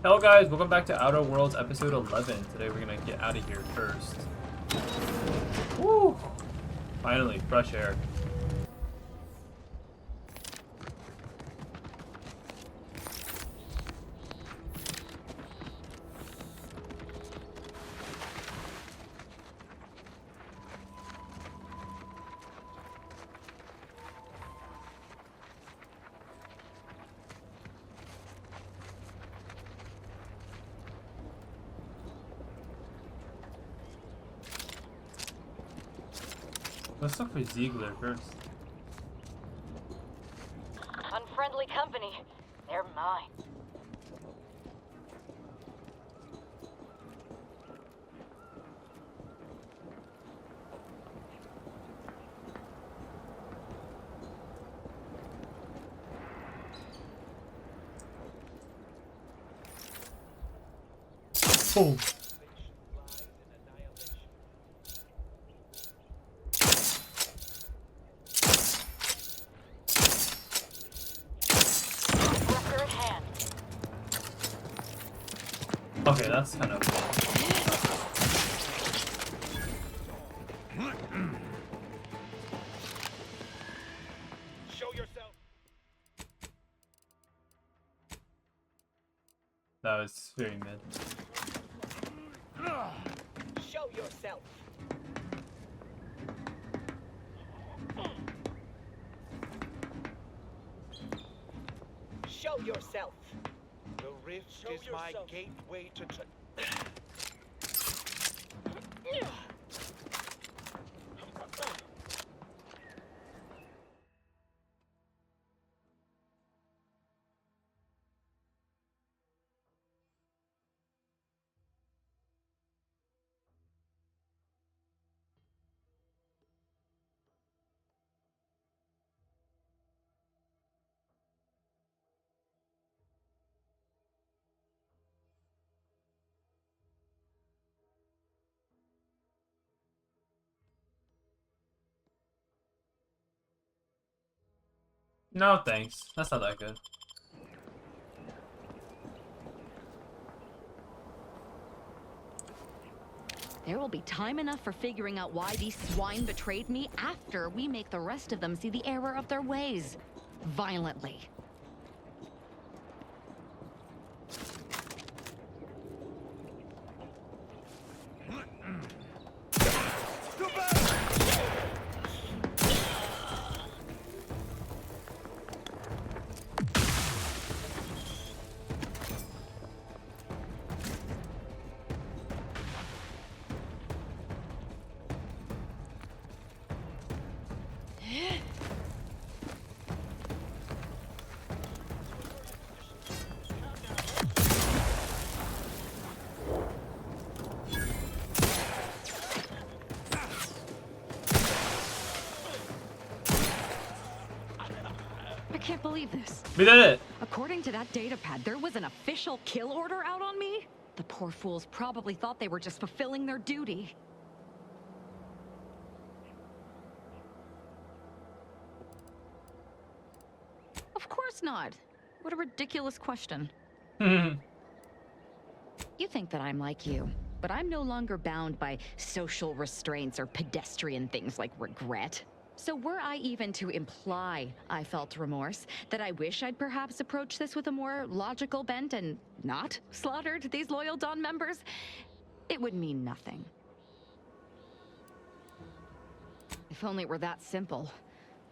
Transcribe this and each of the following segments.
Hello guys, welcome back to Outer Worlds episode 11. Today we're gonna get out of here first. Woo! Finally, fresh air. Let's look for Ziegler first. Unfriendly company. They're mine. Oh! Disruptor at hand. Okay, that's kind of... Show yourself. That was very mid. Show yourself. Show yourself. The rift is my gateway to. No thanks, that's not that good. There will be time enough for figuring out why these swine betrayed me after we make the rest of them see the error of their ways. Violently. I can't believe this. We did it! According to that datapad, there was an official kill order out on me? The poor fools probably thought they were just fulfilling their duty. Of course not. What a ridiculous question. You think that I'm like you, but I'm no longer bound by social restraints or pedestrian things like regret. So were I even to imply I felt remorse, that I wish I'd perhaps approached this with a more logical bent and not slaughtered these loyal Dawn members, it would mean nothing. If only it were that simple.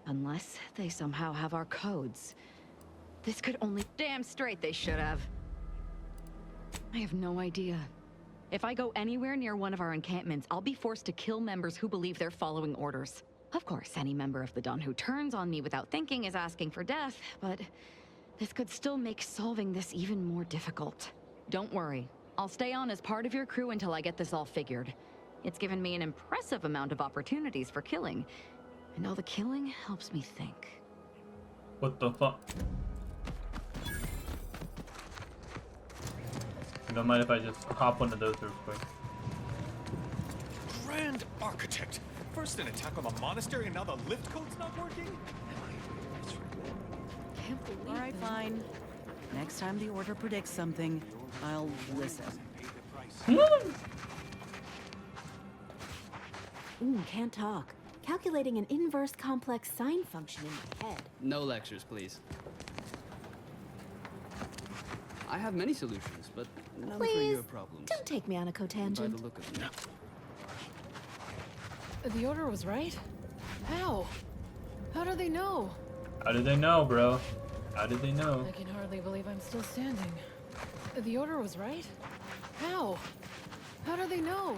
Unless they somehow have our codes. This could only... Damn straight they should have. I have no idea. If I go anywhere near one of our encampments, I'll be forced to kill members who believe they're following orders. Of course, any member of the Dawn who turns on me without thinking is asking for death, but this could still make solving this even more difficult. Don't worry. I'll stay on as part of your crew until I get this all figured. It's given me an impressive amount of opportunities for killing, and all the killing helps me think. What the fuck? You don't mind if I just hop one of those real quick? Grand Architect! First an attack on the monastery and now the lift code's not working? Can't believe All right, them. fine. Next time the Order predicts something, I'll listen. Can't talk. Calculating an inverse complex sine function in my head. No lectures, please. I have many solutions, but none for Please, your problems. don't take me on a By the cotangent. look of them. The Order was right? How? How do they know? How did they know, bro? How did they know? I can hardly believe I'm still standing. The Order was right? How? How do they know?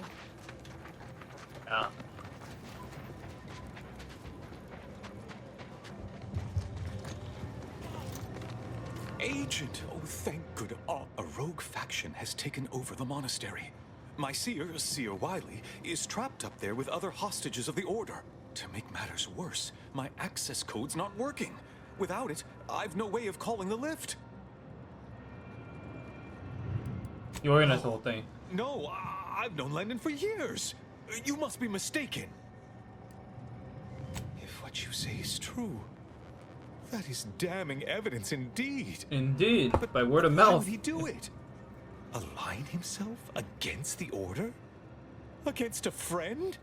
Yeah. Agent! Oh, thank good. A rogue faction has taken over the monastery. My seer, Seer Wiley, is trapped up there with other hostages of the Order. To make matters worse, my access code's not working. Without it, I've no way of calling the lift. You organized the whole thing. No, I've known Landon for years. You must be mistaken. If what you say is true, that is damning evidence indeed. Indeed, by word of Why mouth. would he do it? Align himself against the Order? Against a friend?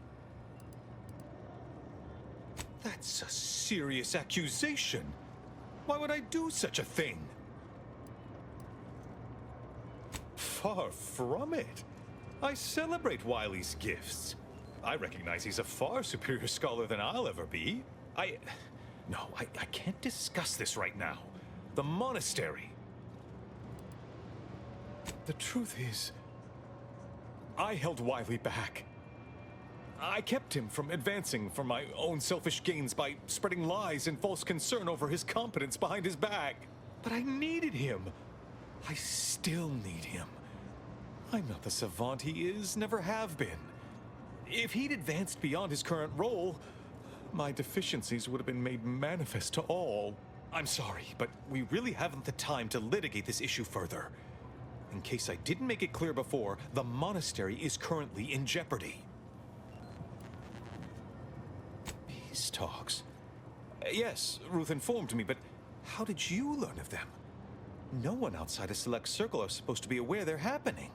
That's a serious accusation. Why would I do such a thing? Far from it. I celebrate Wiley's gifts. I recognize he's a far superior scholar than I'll ever be. No, I can't discuss this right now. The monastery. The truth is, I held Wiley back. I kept him from advancing for my own selfish gains by spreading lies and false concern over his competence behind his back. But I needed him. I still need him. I'm not the savant he is, never have been. If he'd advanced beyond his current role, my deficiencies would have been made manifest to all. I'm sorry, but we really haven't the time to litigate this issue further. In case I didn't make it clear before, the monastery is currently in jeopardy. Peace talks. Yes, Ruth informed me, but how did you learn of them? No one outside a select circle are supposed to be aware they're happening.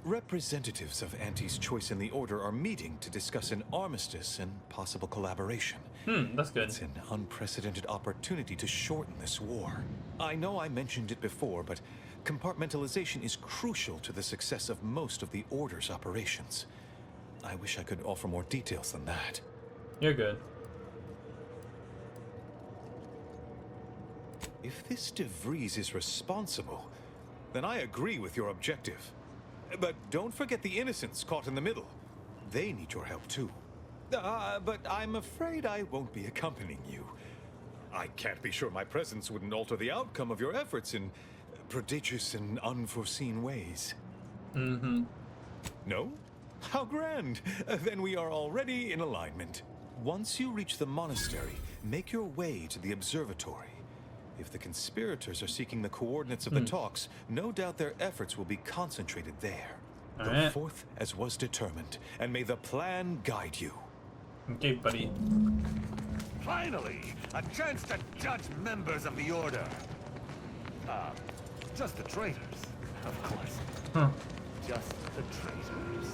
Representatives of Auntie's Choice in the Order are meeting to discuss an armistice and possible collaboration. That's good. It's an unprecedented opportunity to shorten this war. I know I mentioned it before, but compartmentalization is crucial to the success of most of the Order's operations. I wish I could offer more details than that. You're good. If this De Vries is responsible, then I agree with your objective. But don't forget the innocents caught in the middle. They need your help too. But I'm afraid I won't be accompanying you. I can't be sure my presence wouldn't alter the outcome of your efforts in prodigious and unforeseen ways. No? How grand! Then we are already in alignment. Once you reach the monastery, make your way to the observatory. If the conspirators are seeking the coordinates of the talks, no doubt their efforts will be concentrated there. All Go right. forth as was determined, and may the plan guide you. Okay, buddy. Finally, a chance to judge members of the Order. Just the traitors, of course. Just the traitors.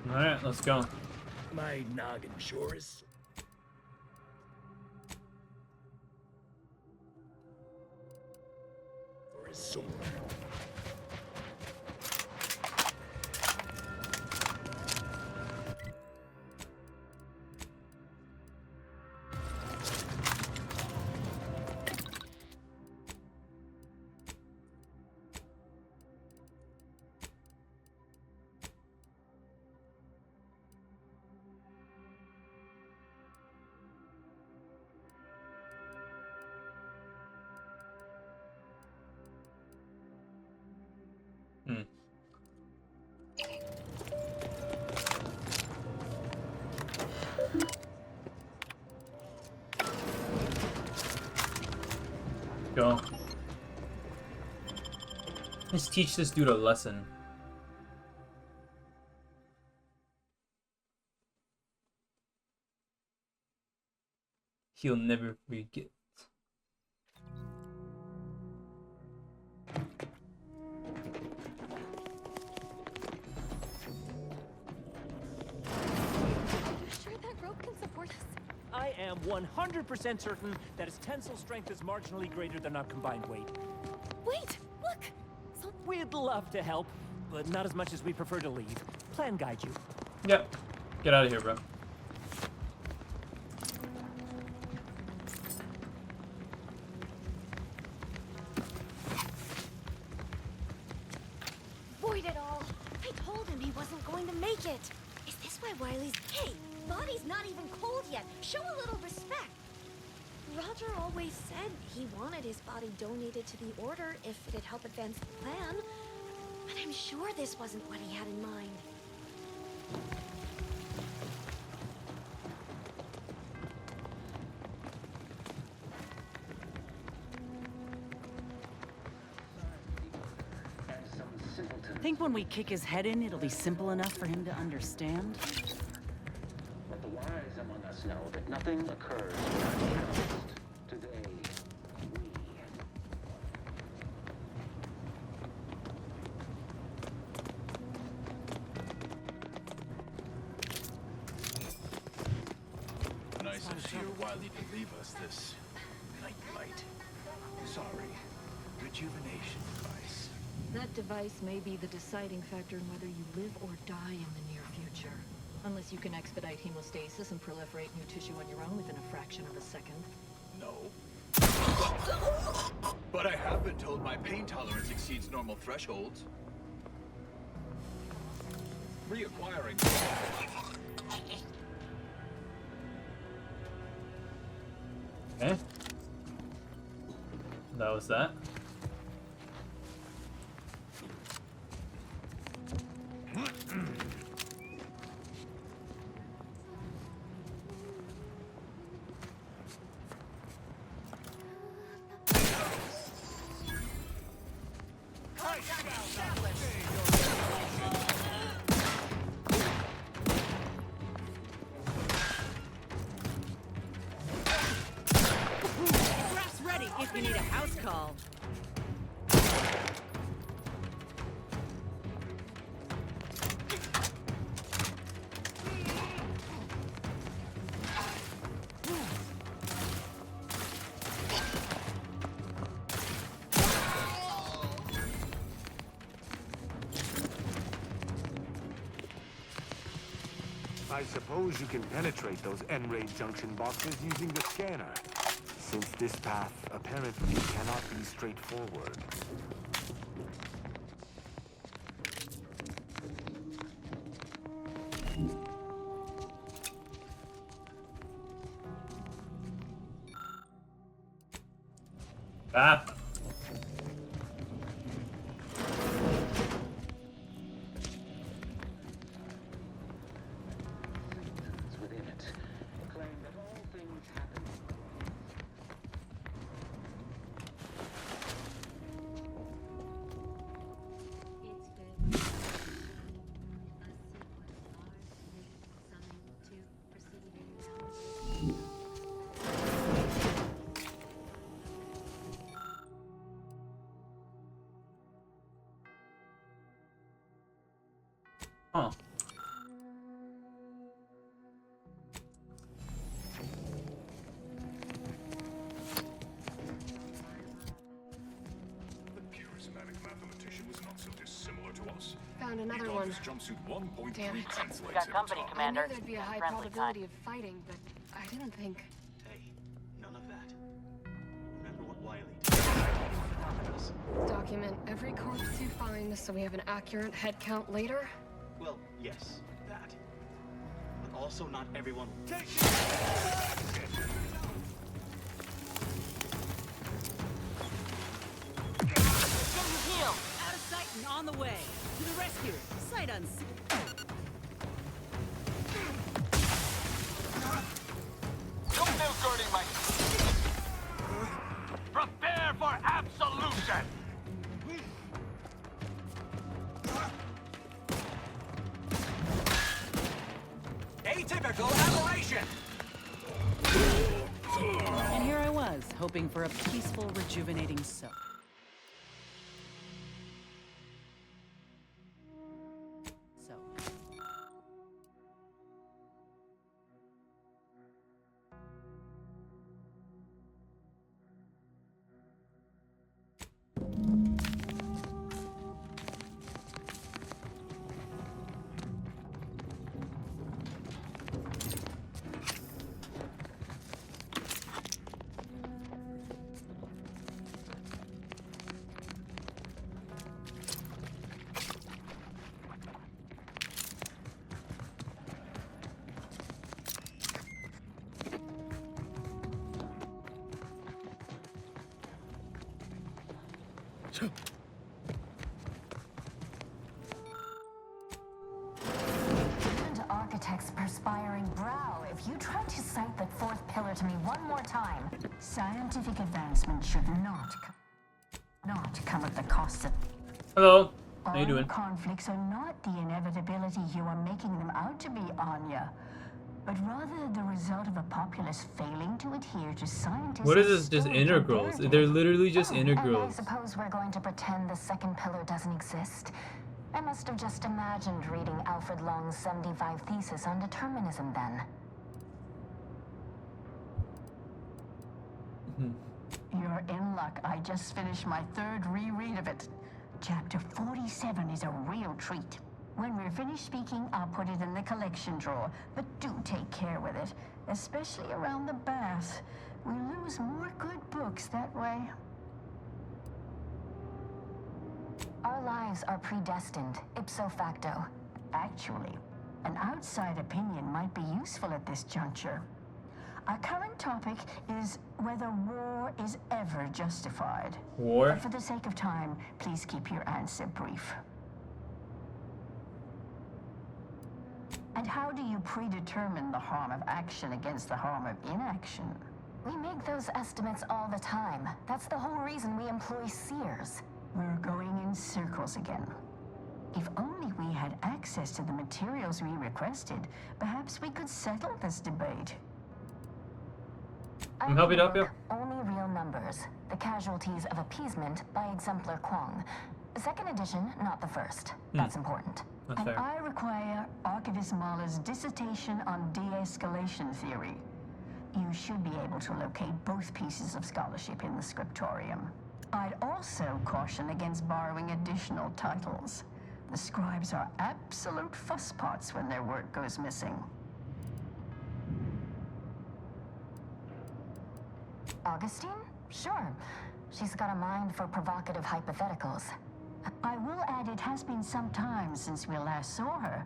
All right, let's go. My noggin sure is. Or is sore. Go. Let's teach this dude a lesson. He'll never forget. Sure that rope can support us? I am 100% certain that its tensile strength is marginally greater than our combined weight. Wait, look! We'd love to help, but not as much as we prefer to leave. Plan guide you. Yep. Get out of here, bro. Void it all! I told him he wasn't going to make it! Is this why Wiley's... Hey! Body's not even cold yet! Show a little respect! Roger always said he wanted his body donated to the Order if it'd help advance the plan. But I'm sure this wasn't what he had in mind. Think when we kick his head in, it'll be simple enough for him to understand? But the wise among us know that nothing occurs without catalyst. Today, Nice of Sir Wiley to leave us this night light. Sorry. Rejuvenation device. That device may be the deciding factor in whether you live or die in the near future. Unless you can expedite hemostasis and proliferate new tissue on your own within a fraction of a second. No. But I have been told my pain tolerance exceeds normal thresholds. Reacquiring. Okay. That was that. Brass ready if you need a house call. I suppose you can penetrate those N-ray junction boxes using the scanner, since this path apparently cannot be straightforward. Ah. within it claim that all things happen. Huh. The charismatic mathematician was not so dissimilar to us. Found another one. His jumpsuit 1.3 Damn it. translates We got at company, the top. I Commander. knew there'd be a high Friendly probability of fighting, but I didn't think... Hey, none of that. Remember what Wiley did. Document every corpse you find so we have an accurate head count later? Well, yes, that. But also not everyone. Out of sight and on the way. To the rescue. Sight unseen. Prepare for then. Atypical aberration! And here I was, hoping for a peaceful, rejuvenating soak. And Architect's perspiring brow. If you try to cite the fourth pillar to me one more time, scientific advancement should not come at the cost of... Hello. How you doing? Conflicts are not the inevitability you are making them out to be, Anya, but rather the result of a populace failing to adhere to scientists. What is this? Just integrals? They're literally just integrals. And I suppose we're going to pretend the second pillar doesn't exist. I must have just imagined reading Alfred Long's 75 thesis on determinism then. You're in luck. I just finished my third reread of it. Chapter 47 is a real treat. When we're finished speaking, I'll put it in the collection drawer. But do take care with it, especially around the bath. We lose more good books that way. Our lives are predestined, ipso facto. Actually, an outside opinion might be useful at this juncture. Our current topic is whether war is ever justified. War? But for the sake of time, please keep your answer brief. And how do you predetermine the harm of action against the harm of inaction? We make those estimates all the time. That's the whole reason we employ seers. We're going in circles again. If only we had access to the materials we requested, perhaps we could settle this debate. I'm happy to help you. Only real numbers. The Casualties of Appeasement by Exemplar Kwong. Second edition, not the first. That's important. That's and fair. I require Archivist Mahler's dissertation on de-escalation theory. You should be able to locate both pieces of scholarship in the scriptorium. I'd also caution against borrowing additional titles. The scribes are absolute fusspots when their work goes missing. Augustine? Sure. She's got a mind for provocative hypotheticals. I will add it has been some time since we last saw her.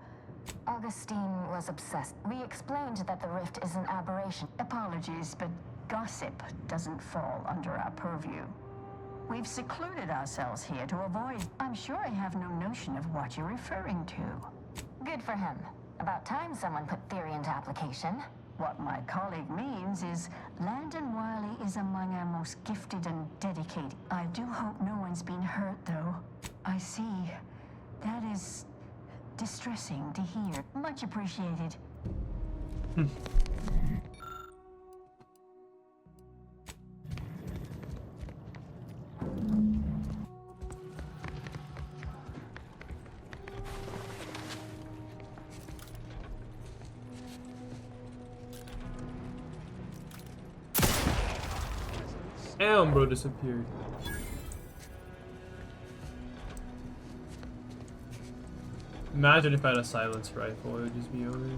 Augustine was obsessed. We explained that the rift is an aberration. Apologies, but gossip doesn't fall under our purview. We've secluded ourselves here to avoid... I'm sure I have no notion of what you're referring to. Good for him. About time someone put theory into application. What my colleague means is Landon Wiley is among our most gifted and dedicated. I do hope no one's been hurt, though. I see. That is distressing to hear. Much appreciated. Damn, bro disappeared. Imagine if I had a silenced rifle, it would just be over.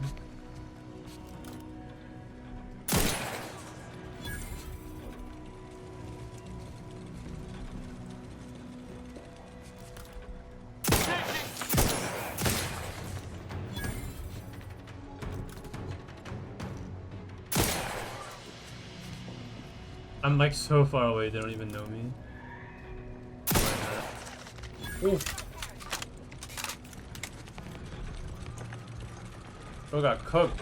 I'm like so far away, they don't even know me. Ooh. Bro got cooked.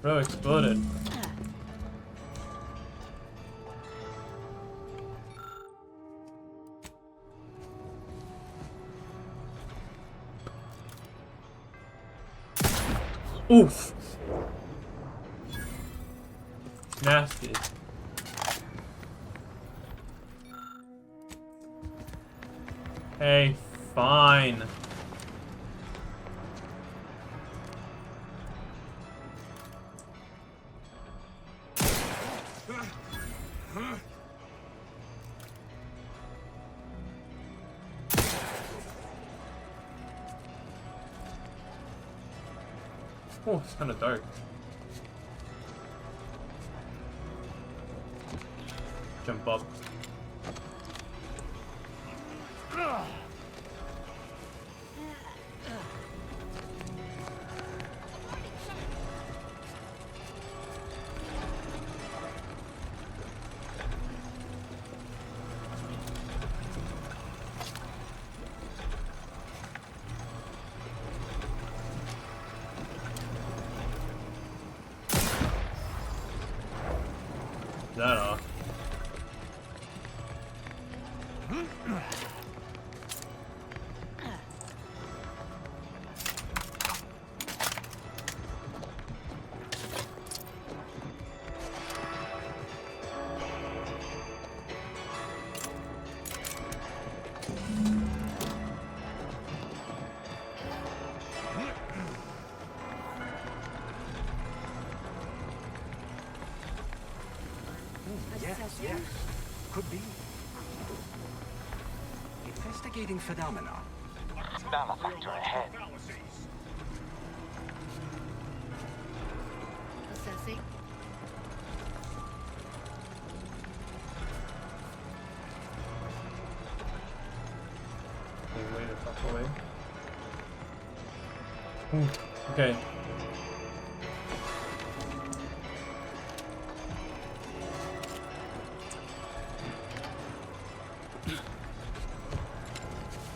Bro exploded. Oof. Nasty. Hey, fine. Oh, it's kind of dark. Jump up. That off. Yes. Could be. Investigating phenomena. Malefactor ahead. Assessing. Okay, way the fuck away. Ooh, okay.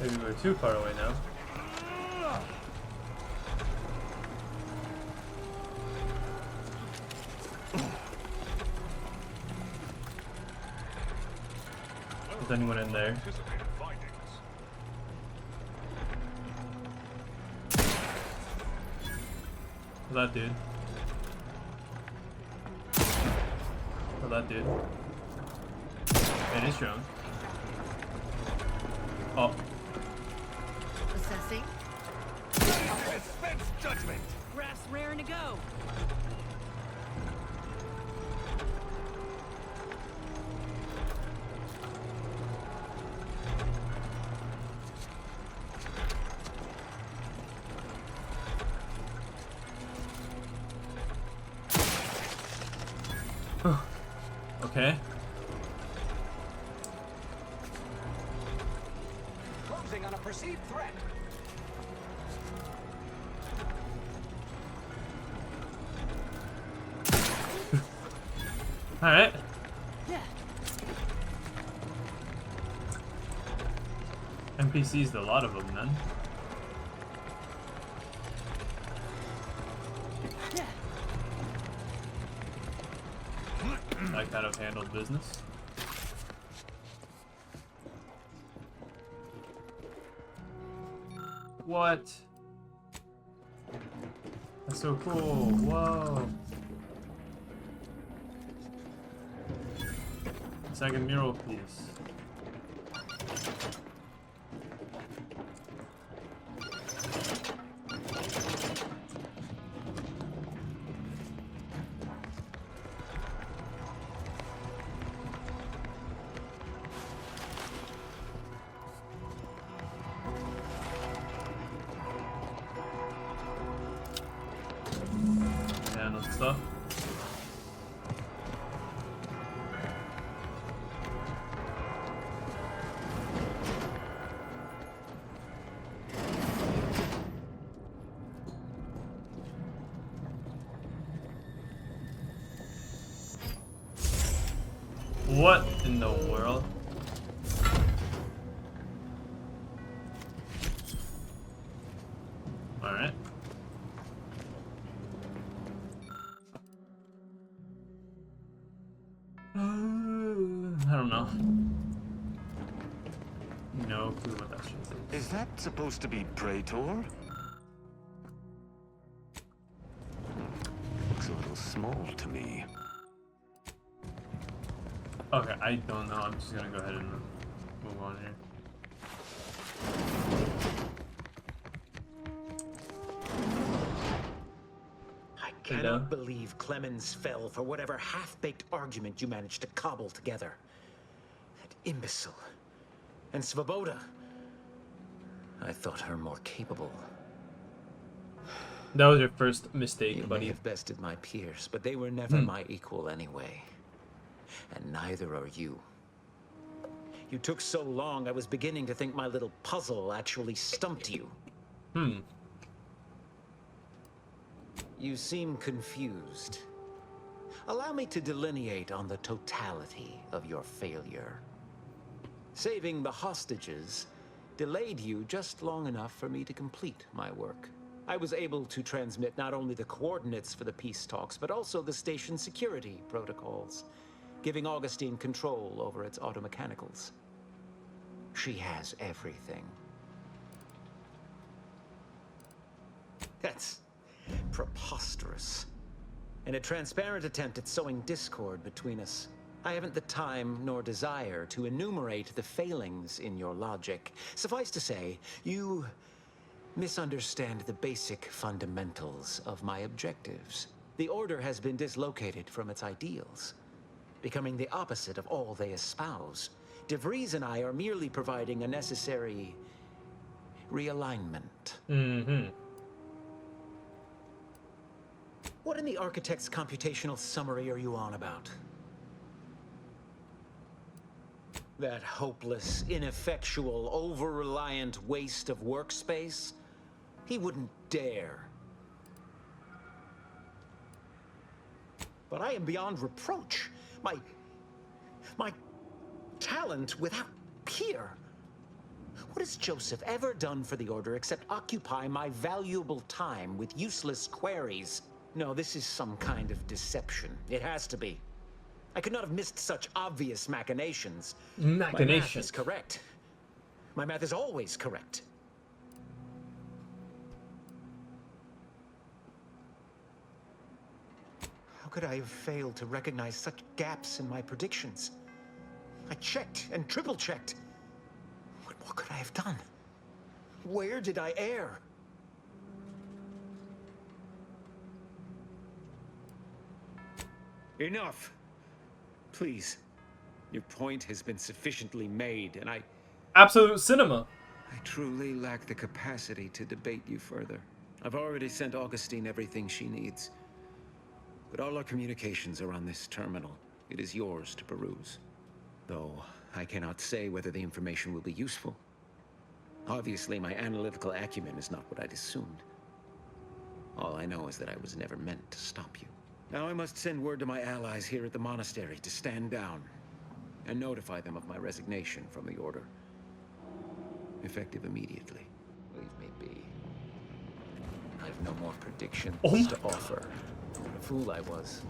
Maybe we're too far away now. Is anyone in there? Oh, that dude. Oh, that dude. And he's drunk. Oh. Assessing. Dispense judgment. Graph's raring to go. Okay. Closing on a perceived threat. All right. Yeah. NPCs, a lot of them, then. That kind of handled business. What? That's so cool. Whoa. Second mural piece. Handle stuff. What in the world? Alright. No clue what that shit is. Is that supposed to be Praetor? Looks a little small to me. Okay, I don't know. I'm just gonna go ahead and move on here. I cannot believe Clemens fell for whatever half-baked argument you managed to cobble together. That imbecile. And Svoboda. I thought her more capable. That was your first mistake, You buddy. may have bested my peers, but they were never my equal anyway. And neither are you. You took so long, I was beginning to think my little puzzle actually stumped you. You seem confused. Allow me to delineate on the totality of your failure. Saving the hostages delayed you just long enough for me to complete my work. I was able to transmit not only the coordinates for the peace talks, but also the station's security protocols, giving Augustine control over its automechanicals. She has everything. That's preposterous. In a transparent attempt at sowing discord between us, I haven't the time nor desire to enumerate the failings in your logic. Suffice to say, you misunderstand the basic fundamentals of my objectives. The Order has been dislocated from its ideals, becoming the opposite of all they espouse. DeVries and I are merely providing a necessary realignment. What in the Architect's computational summary are you on about? That hopeless, ineffectual, over-reliant waste of workspace? He wouldn't dare. But I am beyond reproach. My talent without peer. What has Joseph ever done for the Order except occupy my valuable time with useless queries? No, this is some kind of deception. It has to be. I could not have missed such obvious machinations. My math is correct. My math is always correct. How could I have failed to recognize such gaps in my predictions? I checked and triple-checked. What could I have done? Where did I err? Enough. Please. Your point has been sufficiently made, and I Absolute cinema. I truly lack the capacity to debate you further. I've already sent Augustine everything she needs. But all our communications are on this terminal. It is yours to peruse. Though I cannot say whether the information will be useful. Obviously, my analytical acumen is not what I'd assumed. All I know is that I was never meant to stop you. Now I must send word to my allies here at the monastery to stand down and notify them of my resignation from the Order. Effective immediately. Leave me be. I have no more predictions to offer. What a fool I was.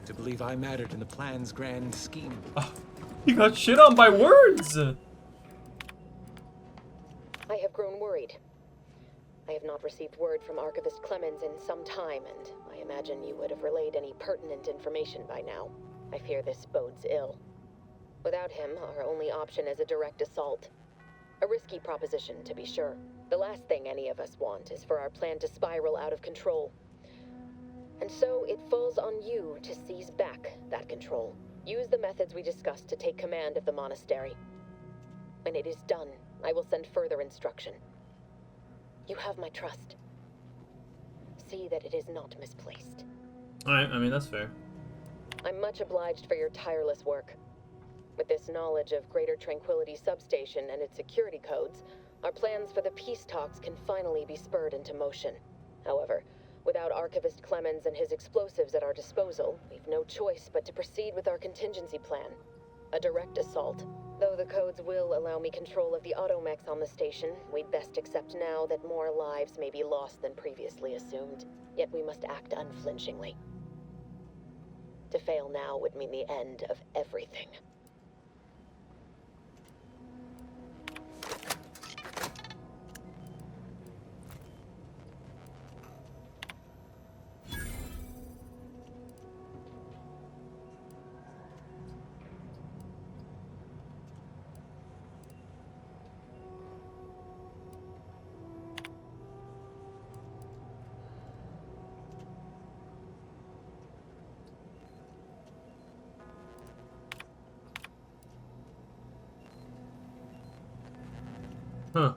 To believe I mattered in the plan's grand scheme. You got shit on by words! I have grown worried. I have not received word from Archivist Clemens in some time, and I imagine you would have relayed any pertinent information by now. I fear this bodes ill. Without him, our only option is a direct assault. A risky proposition, to be sure. The last thing any of us want is for our plan to spiral out of control. And so it falls on you to seize back that control. Use the methods we discussed to take command of the monastery. When it is done, I will send further instruction. You have my trust. See that it is not misplaced. Alright, I mean, that's fair. I'm much obliged for your tireless work. With this knowledge of Greater Tranquility Substation and its security codes, our plans for the peace talks can finally be spurred into motion. However, without Archivist Clemens and his explosives at our disposal, we've no choice but to proceed with our contingency plan. A direct assault. Though the codes will allow me control of the automechs on the station, we'd best accept now that more lives may be lost than previously assumed. Yet we must act unflinchingly. To fail now would mean the end of everything. Huh.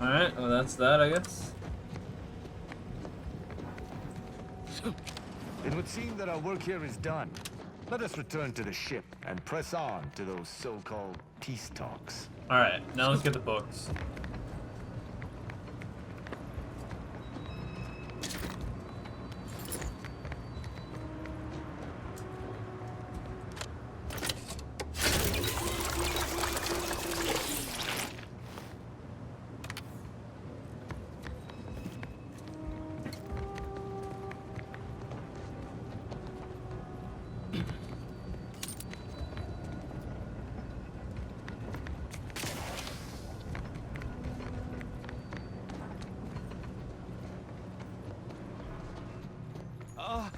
Alright, well that's that, I guess. It would seem that our work here is done. Let us return to the ship and press on to those so-called peace talks. Alright, now let's get the books.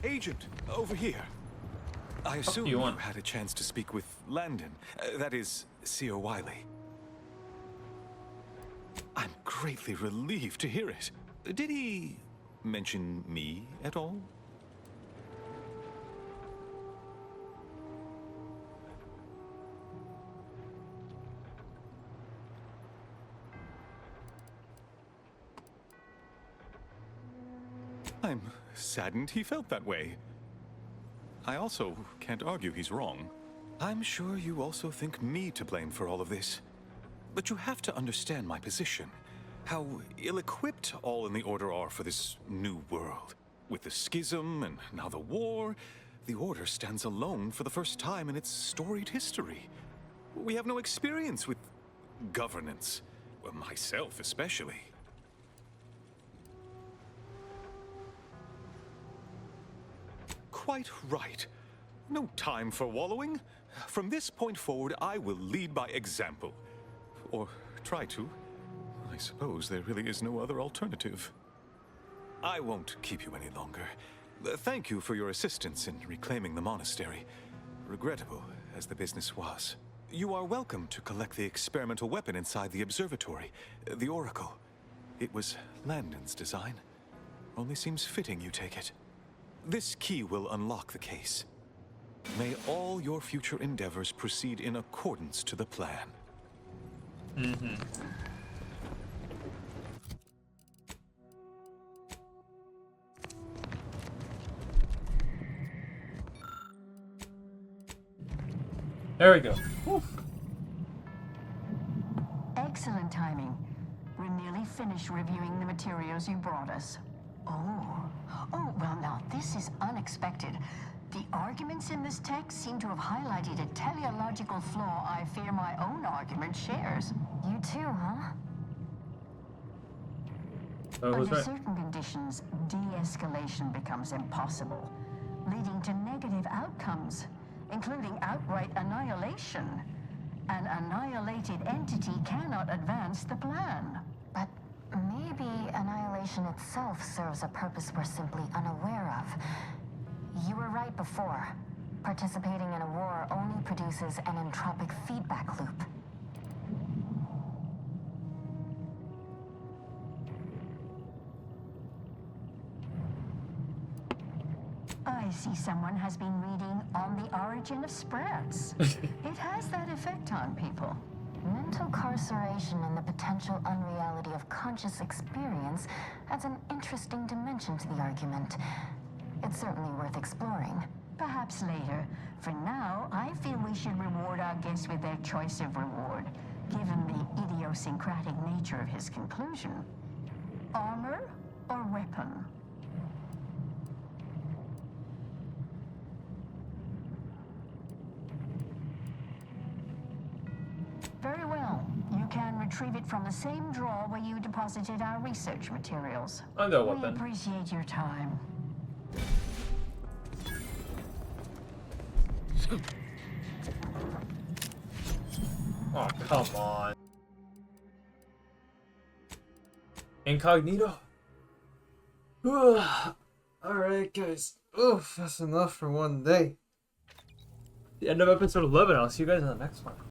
Agent, over here. I assume you had a chance to speak with Landon. That is, Seer Wiley. I'm greatly relieved to hear it. Did he mention me at all? I'm saddened he felt that way. I also can't argue he's wrong. I'm sure you also think me to blame for all of this. But you have to understand my position. How ill-equipped all in the Order are for this new world. With the schism and now the war, the Order stands alone for the first time in its storied history. We have no experience with governance. Well, myself especially. Quite right. No time for wallowing. From this point forward, I will lead by example. Or try to. I suppose there really is no other alternative. I won't keep you any longer. Thank you for your assistance in reclaiming the monastery. Regrettable as the business was. You are welcome to collect the experimental weapon inside the observatory, the Oracle. It was Landon's design. Only seems fitting you take it. This key will unlock the case. May all your future endeavors proceed in accordance to the plan. Mm-hmm. There we go. Whew. Excellent timing. We're nearly finished reviewing the materials you brought us. Oh, well now, this is unexpected. The arguments in this text seem to have highlighted a teleological flaw I fear my own argument shares. You too, huh? Under certain conditions, de-escalation becomes impossible, leading to negative outcomes, including outright annihilation. An annihilated entity cannot advance the plan. But maybe annihilation itself serves a purpose we're simply unaware of. You were right before. Participating in a war only produces an entropic feedback loop. I see someone has been reading On the Origin of Sprats. It has that effect on people. Mental carceration and the potential unreality of conscious experience adds an interesting dimension to the argument. It's certainly worth exploring. Perhaps later. For now, I feel we should reward our guest with their choice of reward, given the idiosyncratic nature of his conclusion. Armor or weapon? Very well. You can retrieve it from the same drawer where you deposited our research materials. I'll go We weapon. appreciate your time. Oh, come on. Incognito? Alright, guys. Oof, that's enough for one day. The end of episode 11. I'll see you guys in the next one.